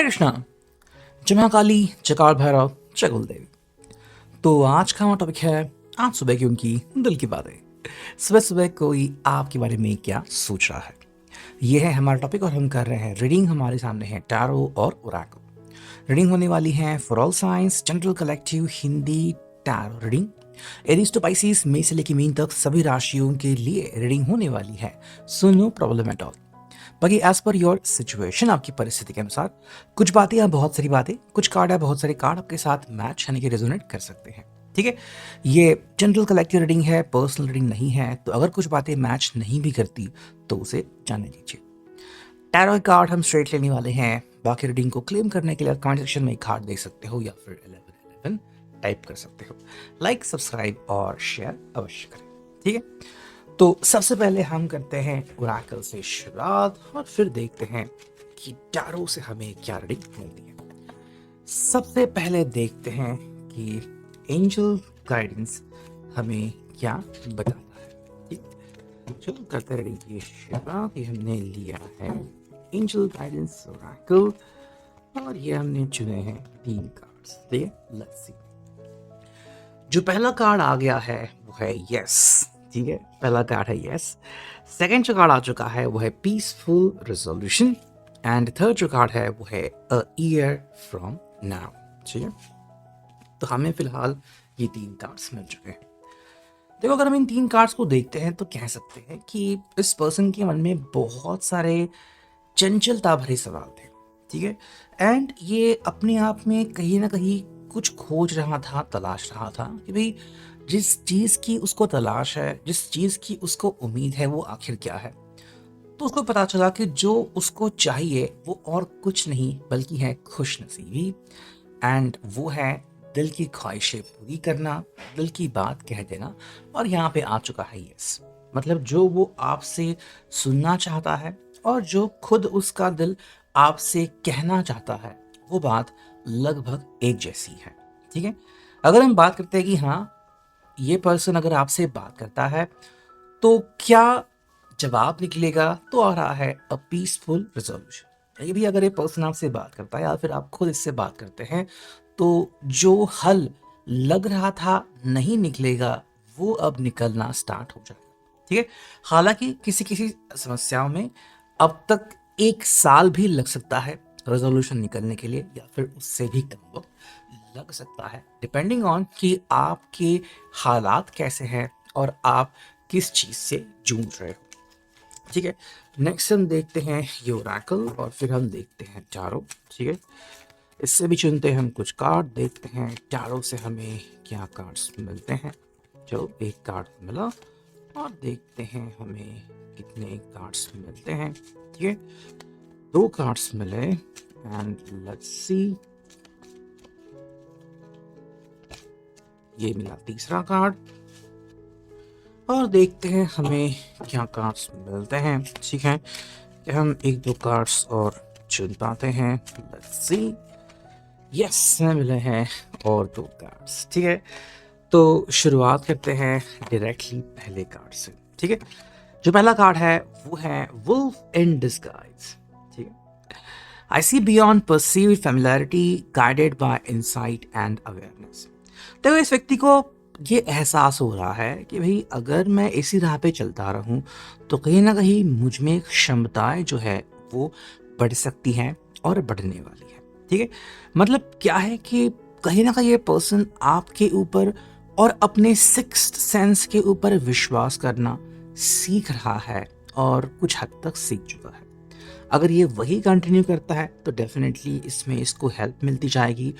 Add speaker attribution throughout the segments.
Speaker 1: हरे कृष्णा। जय महाकाली, जय काल भैरव, जय गुलदेवी। तो आज का हमारा टॉपिक है आज सुबह की उनकी दिल की बातें। सुबह सुबह कोई आपके बारे में क्या सोच रहा है, ये है हमारा टॉपिक। और हम कर रहे हैं रीडिंग। हमारे सामने है टैरो और ओरेकल। रीडिंग होने वाली है for all science, general, collective, Hindi tarot reading. Aries to Pisces, मई से लेकर मीन तक सभी राशियों के लिए रीडिंग होने वाली है। So no problem at all. बाकी एज पर योर सिचुएशन, आपकी परिस्थिति के अनुसार कुछ बातें या बहुत सारी बातें, कुछ कार्ड या बहुत सारे कार्ड आपके साथ मैच यानी कि रेजोनेट कर सकते हैं। ठीक है, ये जनरल कलेक्टिव रीडिंग है, पर्सनल रीडिंग नहीं है। तो अगर कुछ बातें मैच नहीं भी करती तो उसे जाने दीजिए। टैरो कार्ड हम स्ट्रेट लेने वाले हैं। बाकी रीडिंग को क्लेम करने के लिए कमेंट सेक्शन में कार्ड देख सकते हो या फिर 1111 टाइप कर सकते हो। लाइक, सब्सक्राइब और शेयर अवश्य करें। ठीक है, तो सबसे पहले हम करते हैं ओरेकल से शुरुआत और फिर देखते हैं कि टैरो से हमें क्या रीडिंग मिलती है। सबसे पहले देखते हैं कि एंजल गाइडेंस हमें क्या बताता है। ठीक, चलो करते रीडिंग की शुरुआत। ये हमने लिया है एंजल गाइडेंस ओरेकल और ये हमने चुने हैं 3 कार्ड्स। ठीक है, लेट्स सी। जो पहला कार्ड आ गया है वो है यस। ठीक है, पहला कार्ड है यस। सेकंड जो कार्ड आ चुका है वो है पीसफुल रिजोल्यूशन एंड थर्ड जो कार्ड है वो है अ ईयर फ्रॉम नाउ। ठीक है, तो हमें फिलहाल ये 3 कार्ड्स मिल चुके हैं। देखो, अगर हम इन 3 कार्ड्स को देखते हैं तो कह सकते हैं कि इस पर्सन के मन में बहुत सारे चंचलता भरे सवाल थे। ठीक है, एंड ये अपने आप में कहीं ना कहीं कुछ खोज रहा था, तलाश रहा था कि भाई जिस चीज़ की उसको तलाश है, जिस चीज़ की उसको उम्मीद है, वो आखिर क्या है। तो उसको पता चला कि जो उसको चाहिए वो और कुछ नहीं बल्कि है खुश नसीबी। एंड वो है दिल की ख्वाहिशें पूरी करना, दिल की बात कह देना। और यहाँ पे आ चुका है यस, मतलब जो वो आपसे सुनना चाहता है और जो खुद उसका दिल आपसे कहना चाहता है, वो बात लगभग एक जैसी है। ठीक है, अगर हम बात करते हैं कि हाँ, ये पर्सन अगर आपसे बात करता है तो क्या जवाब निकलेगा, तो आ रहा है अ पीसफुल रिजोल्यूशन। ये भी अगर ये पर्सन आपसे बात करता है या फिर आप खुद इससे बात करते हैं तो जो हल लग रहा था नहीं निकलेगा, वो अब निकलना स्टार्ट हो जाएगा। ठीक है, हालांकि किसी किसी समस्याओं में अब तक 1 साल भी लग सकता है रेजोल्यूशन निकलने के लिए, या फिर उससे भी कम वक्त लग सकता है, डिपेंडिंग ऑन कि आपके हालात कैसे हैं और आप किस चीज़ से जूझ रहे हो। ठीक है, नेक्स्ट हम देखते हैं ये ओरेकल और फिर हम देखते हैं टैरो। ठीक है, इससे भी चुनते हैं हम कुछ कार्ड, देखते हैं टैरो से हमें क्या कार्ड्स मिलते हैं। चलो, एक कार्ड मिला और देखते हैं हमें कितने कार्ड्स मिलते हैं। ठीक है, 2 कार्ड्स मिले एंड लेट्स सी, ये मिला तीसरा कार्ड और देखते हैं हमें क्या कार्ड्स मिलते हैं। ठीक है, कि हम 1-2 कार्ड्स और चुन पाते हैं। लेट्स सी, यस, हमें मिले हैं और 2 कार्ड्स। ठीक है, तो शुरुआत करते हैं डायरेक्टली पहले कार्ड से। ठीक है, जो पहला कार्ड है वो है वुल्फ इन डिस्गाइज। ठीक है, I see beyond perceived familiarity guided by insight and awareness. तो इस व्यक्ति को ये एहसास हो रहा है कि भाई अगर मैं इसी राह पे चलता रहूं तो कहीं ना कहीं मुझ में क्षमताएं जो है वो बढ़ सकती हैं और बढ़ने वाली है। ठीक है, मतलब क्या है कि कहीं ना कहीं ये पर्सन आपके ऊपर और अपने सिक्स्थ सेंस के ऊपर विश्वास करना सीख रहा है और कुछ हद तक सीख चुका है। अगर ये वही कंटिन्यू करता है तो डेफिनेटली इसमें इसको हेल्प मिलती जाएगी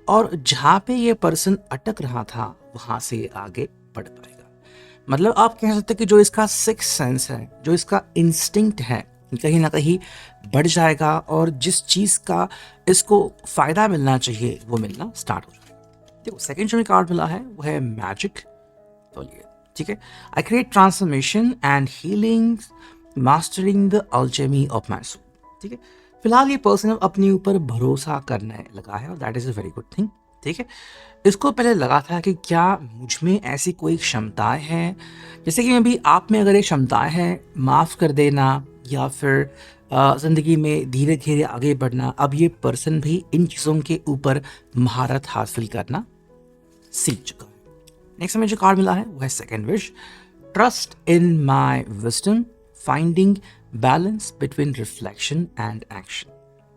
Speaker 1: और जहाँ पे ये पर्सन अटक रहा था वहाँ से आगे बढ़ पाएगा। मतलब आप कह सकते हैं कि जो इसका सिक्स सेंस है, जो इसका इंस्टिंक्ट है, कहीं ना कहीं बढ़ जाएगा और जिस चीज़ का इसको फ़ायदा मिलना चाहिए वो मिलना स्टार्ट हो जाएगा। देखो, सेकेंड जो कार्ड मिला है वो है मैजिक। तो ये ठीक है, I create transformation and healing mastering the alchemy of my soul. ठीक है, फिलहाल ये पर्सन अपने ऊपर भरोसा करने लगा है और that is a very good thing. ठीक है, इसको पहले लगा था कि क्या मुझ में ऐसी कोई क्षमताएं हैं, जैसे कि मैं भी आप में अगर ये क्षमताएं हैं माफ़ कर देना या फिर ज़िंदगी में धीरे धीरे आगे बढ़ना, अब ये पर्सन भी इन चीज़ों के ऊपर महारत हासिल करना सीख चुका है। नेक्स्ट हमें जो कार्ड मिला है वो है second wish, trust in my wisdom, finding balance between reflection and action.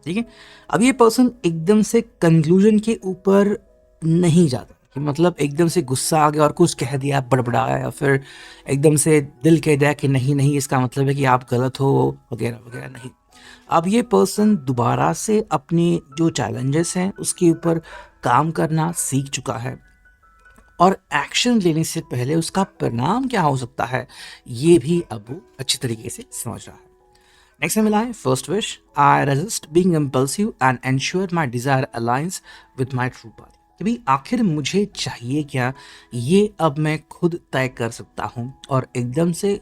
Speaker 1: ठीक है, अब ये पर्सन एकदम से कंक्लूजन के ऊपर नहीं जाता कि मतलब एकदम से गुस्सा आ गया और कुछ कह दिया, बड़बड़ाया, या फिर एकदम से दिल कह दिया कि नहीं नहीं इसका मतलब है कि आप गलत हो, वगैरह वगैरह। नहीं, अब ये पर्सन दोबारा से अपने जो चैलेंजेस हैं उसके ऊपर काम करना सीख चुका है, और एक्शन लेने से पहले उसका परिणाम क्या हो सकता है ये भी अब वो अच्छी तरीके से समझ रहा है। नेक्स्ट में मिला है first wish, I resist being impulsive and ensure my desire aligns with my true path. कि भाई आखिर मुझे चाहिए क्या, ये अब मैं खुद तय कर सकता हूँ और एकदम से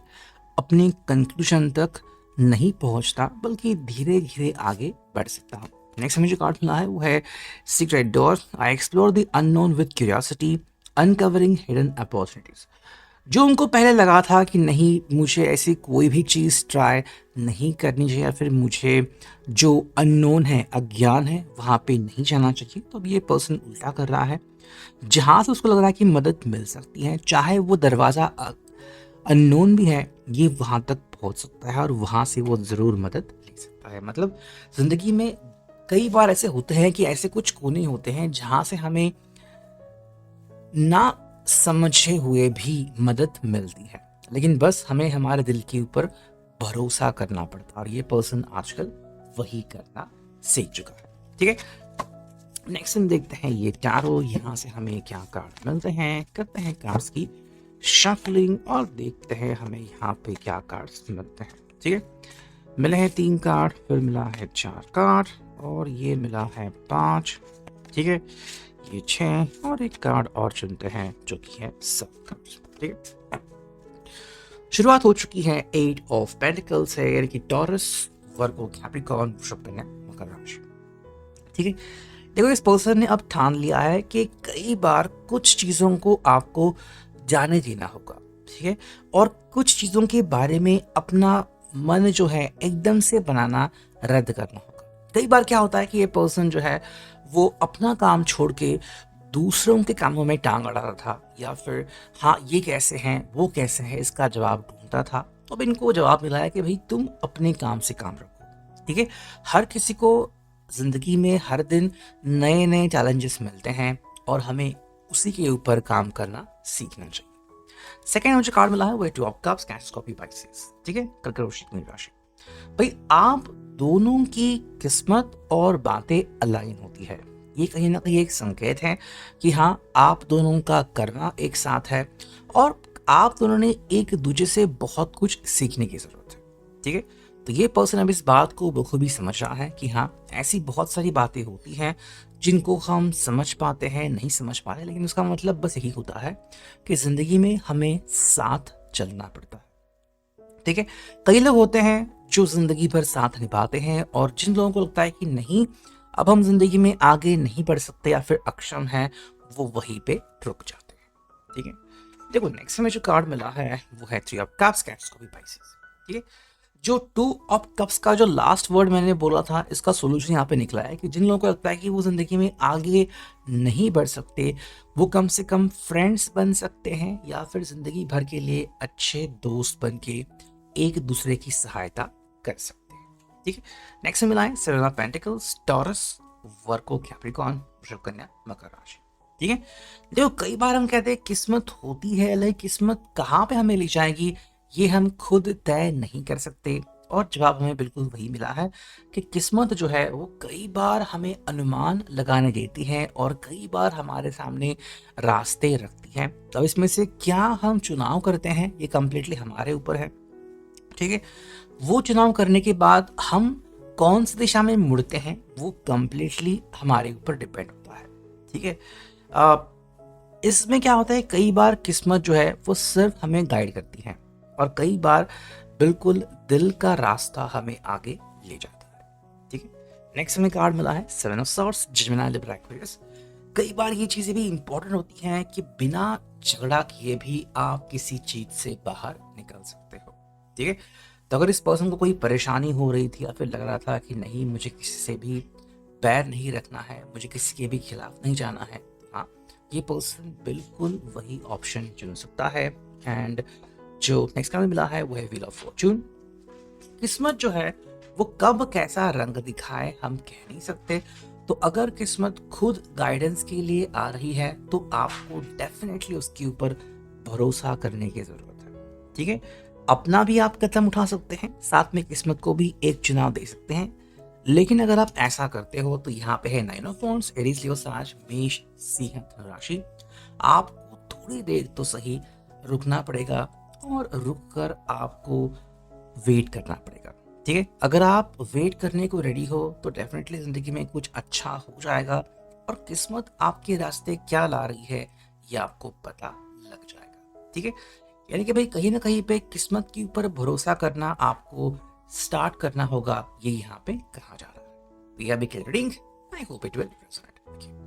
Speaker 1: अपने कंक्लूजन तक नहीं पहुँचता, बल्कि धीरे धीरे आगे बढ़ सकता हूँ। नेक्स्ट हमें जो कार्ड मिला है वो है secret door, I explore the unknown with curiosity, uncovering hidden opportunities. जो उनको पहले लगा था कि नहीं मुझे ऐसी कोई भी चीज़ ट्राई नहीं करनी चाहिए, या फिर मुझे जो अननोन है, अज्ञान है, वहाँ पे नहीं जाना चाहिए, तो अब ये पर्सन उल्टा कर रहा है। जहाँ से उसको लग रहा है कि मदद मिल सकती है, चाहे वो दरवाज़ा अननोन भी है, ये वहाँ तक पहुँच सकता है और वहाँ से वो ज़रूर मदद ले सकता है। मतलब ज़िंदगी में कई बार ऐसे होते हैं कि ऐसे कुछ कोने होते हैं जहाँ से हमें ना समझे हुए भी मदद मिलती है, लेकिन बस हमें हमारे दिल के ऊपर भरोसा करना पड़ता है, और ये पर्सन आजकल वही करना सीख चुका है। ठीक है, नेक्स्ट हम देखते हैं ये टैरो, यहाँ से हमें क्या कार्ड मिलते हैं, करते हैं कार्ड्स की शफलिंग और देखते हैं हमें यहाँ पे क्या कार्ड्स मिलते हैं। ठीक है, मिले हैं 3 कार्ड, फिर मिला है 4 कार्ड, और ये मिला है 5। ठीक है, ये 6 और एक कार्ड और चुनते हैं जो कि है 7 कार्ड्स। ठीक है, शुरुआत हो चुकी है 8 ऑफ पेंटिकल्स है, यानी कि टॉरस, वर्गो, कैप्रिकॉर्न, वृषभ, कन्या, मकर राशि। ठीक है, देखो इस पर्सन ने अब ठान लिया है कि कई बार कुछ चीज़ों को आपको जाने देना होगा। ठीक है, और कुछ चीज़ों के बारे में अपना मन जो है एकदम से बनाना रद्द करना होगा। कई बार क्या होता है कि ये पर्सन जो है वो अपना काम छोड़ के दूसरों के कामों में टांग अड़ा रहा था, या फिर हाँ ये कैसे हैं वो कैसे हैं इसका जवाब ढूंढता था। तो अब इनको जवाब मिला है कि भाई तुम अपने काम से काम रखो। ठीक है, हर किसी को जिंदगी में हर दिन नए नए चैलेंजेस मिलते हैं, और हमें उसी के ऊपर काम करना सीखना चाहिए। सेकेंड मुझे कार्ड मिला है वो two of cups, cash copy Pisces. ठीक है, कर्क राशि। भाई आप दोनों की किस्मत और बातें अलाइन होती है, ये कहीं ना कहीं एक संकेत है कि हाँ आप दोनों का करना एक साथ है, और आप दोनों ने एक दूसरे से बहुत कुछ सीखने की जरूरत है। ठीक है, तो ये पर्सन अब इस बात को बखूबी समझ रहा है कि हाँ ऐसी बहुत सारी बातें होती हैं जिनको हम समझ पाते हैं, नहीं समझ पा रहे, लेकिन उसका मतलब बस यही होता है कि जिंदगी में हमें साथ चलना पड़ता है। ठीक है, कई लोग होते हैं जो जिंदगी भर साथ निभाते हैं, और जिन लोगों को लगता है कि नहीं अब हम जिंदगी में आगे नहीं बढ़ सकते या फिर अक्षम हैं, वो वहीं पे रुक जाते हैं। ठीक है, देखो नेक्स्ट में जो कार्ड मिला है वो है 3 ऑफ कप्स, कैप्स को भी पाइसेस। ठीक है, जो 2 ऑफ कप्स का जो लास्ट वर्ड मैंने बोला था, इसका सोल्यूशन यहाँ पे निकला है कि जिन लोगों को लगता है कि वो जिंदगी में आगे नहीं बढ़ सकते, वो कम से कम फ्रेंड्स बन सकते हैं, या फिर जिंदगी भर के लिए अच्छे दोस्त बन के एक दूसरे की सहायता कर सकते हैं। ठीक है, नेक्स्ट में मिला है 7 of pentacles, taurus, Virgo, Capricorn, वृषभ, कन्या, मकर राशि। ठीक है, देखो कई बार हम कहते हैं किस्मत होती है, लेकिन किस्मत कहाँ पे हमें ले जाएगी ये हम खुद तय नहीं कर सकते, और जवाब हमें बिल्कुल वही मिला है कि किस्मत जो है वो कई बार हमें अनुमान लगाने देती है, और कई बार हमारे सामने रास्ते रखती है। तो इसमें से क्या हम चुनाव करते हैं ये कम्प्लीटली हमारे ऊपर है। ठीक है, वो चुनाव करने के बाद हम कौन सी दिशा में मुड़ते हैं वो कम्प्लीटली हमारे ऊपर डिपेंड होता है। ठीक है, इसमें क्या होता है कई बार किस्मत जो है वो सिर्फ हमें गाइड करती है, और कई बार बिल्कुल दिल का रास्ता हमें आगे ले जाता है। ठीक है, नेक्स्ट हमें कार्ड मिला है 7 of swords, judgement, Libra, Aquarius. कई बार ये चीजें भी इंपॉर्टेंट होती हैं कि बिना झगड़ा किए भी आप किसी चीज से बाहर निकल सकते हो। ठीक है, तो अगर इस पर्सन को कोई परेशानी हो रही थी या फिर लग रहा था कि नहीं मुझे किसी से भी पैर नहीं रखना है, मुझे किसी के भी खिलाफ नहीं जाना है, हाँ, ये पर्सन बिल्कुल वही ऑप्शन चुन सकता है। एंड जो नेक्स्ट कार्ड मिला है वो है व्हील ऑफ फॉर्चून। किस्मत जो है वो कब कैसा रंग दिखाए हम कह नहीं सकते। तो अगर किस्मत खुद गाइडेंस के लिए आ रही है तो आपको डेफिनेटली उसके ऊपर भरोसा करने की जरूरत है। ठीक है, अपना भी आप कदम उठा सकते हैं, साथ में किस्मत को भी एक चुनाव दे सकते हैं। लेकिन अगर आप ऐसा करते हो तो यहाँ पे है 9 ऑफ वांड्स, एरीज, लियो, साज, मेष, सिंह, धनु राशि। आपको थोड़ी देर तो सही रुकना पड़ेगा और रुक कर आपको वेट करना पड़ेगा। ठीक है, अगर आप वेट करने को रेडी हो तो डेफिनेटली जिंदगी में कुछ अच्छा हो जाएगा और किस्मत आपके रास्ते क्या ला रही है ये आपको पता लग जाएगा। ठीक है, यानी कि भाई कहीं ना कहीं पे किस्मत के ऊपर भरोसा करना आपको स्टार्ट करना होगा, ये यहाँ पे कहा जा रहा है। We have been reading. I hope it will resonate. Thank you.